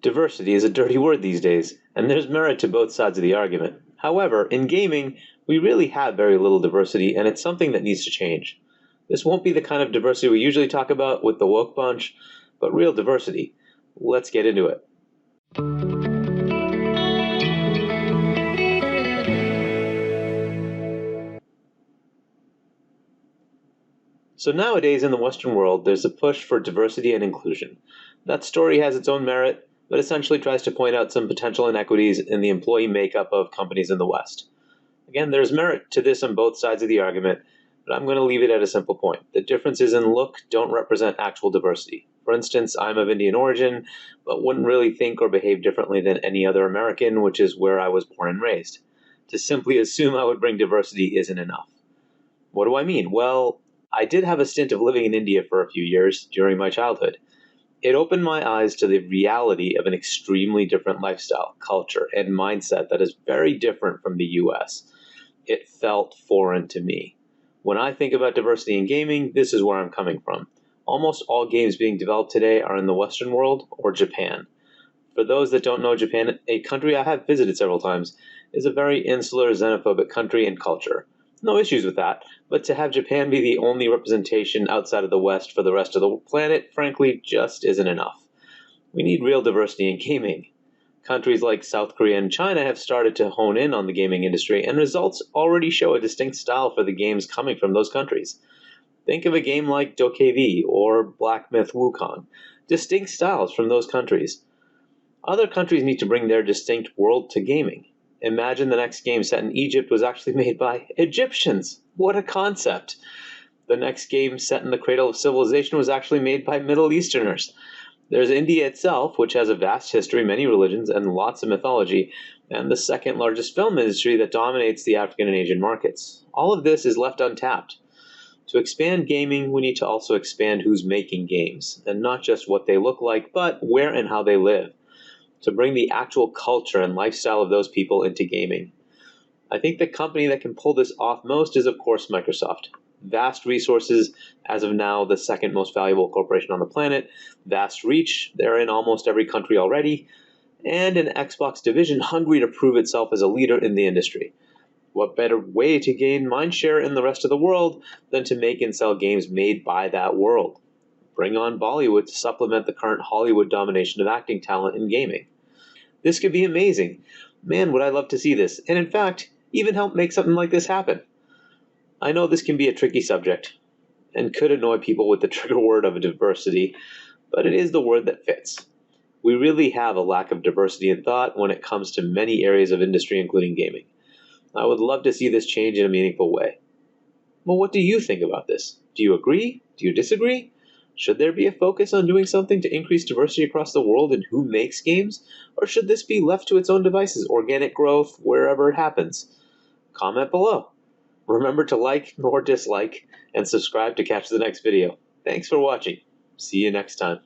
Diversity is a dirty word these days, and there's merit to both sides of the argument. However, in gaming, we really have very little diversity, and it's something that needs to change. This won't be the kind of diversity we usually talk about with the woke bunch, but real diversity. Let's get into it. So nowadays in the Western world, there's a push for diversity and inclusion. That story has its own merit, but essentially tries to point out some potential inequities in the employee makeup of companies in the West. Again, there's merit to this on both sides of the argument, but I'm going to leave it at a simple point. The differences in look don't represent actual diversity. For instance, I'm of Indian origin, but wouldn't really think or behave differently than any other American, which is where I was born and raised. To simply assume I would bring diversity isn't enough. What do I mean? Well, I did have a stint of living in India for a few years during my childhood. It opened my eyes to the reality of an extremely different lifestyle, culture, and mindset that is very different from the US. It felt foreign to me. When I think about diversity in gaming, this is where I'm coming from. Almost all games being developed today are in the Western world or Japan. For those that don't know, Japan, a country I have visited several times, is a very insular, xenophobic country and culture. No issues with that, but to have Japan be the only representation outside of the West for the rest of the planet, frankly, just isn't enough. We need real diversity in gaming. Countries like South Korea and China have started to hone in on the gaming industry, and results already show a distinct style for the games coming from those countries. Think of a game like DokeV or Black Myth Wukong. Distinct styles from those countries. Other countries need to bring their distinct world to gaming. Imagine the next game set in Egypt was actually made by Egyptians. What a concept! The next game set in the cradle of civilization was actually made by Middle Easterners. There's India itself, which has a vast history, many religions, and lots of mythology, and the second largest film industry that dominates the African and Asian markets. All of this is left untapped. To expand gaming, we need to also expand who's making games, and not just what they look like, but where and how they live, to bring the actual culture and lifestyle of those people into gaming. I think the company that can pull this off most is, of course, Microsoft. Vast resources, as of now, the second most valuable corporation on the planet, vast reach, they're in almost every country already, and an Xbox division hungry to prove itself as a leader in the industry. What better way to gain mindshare in the rest of the world than to make and sell games made by that world? Bring on Bollywood to supplement the current Hollywood domination of acting talent in gaming. This could be amazing. Man, would I love to see this, and in fact, even help make something like this happen. I know this can be a tricky subject, and could annoy people with the trigger word of diversity, but it is the word that fits. We really have a lack of diversity in thought when it comes to many areas of industry, including gaming. I would love to see this change in a meaningful way. Well, what do you think about this? Do you agree? Do you disagree? Should there be a focus on doing something to increase diversity across the world in who makes games? Or should this be left to its own devices, organic growth, wherever it happens? Comment below. Remember to like or dislike, and subscribe to catch the next video. Thanks for watching. See you next time.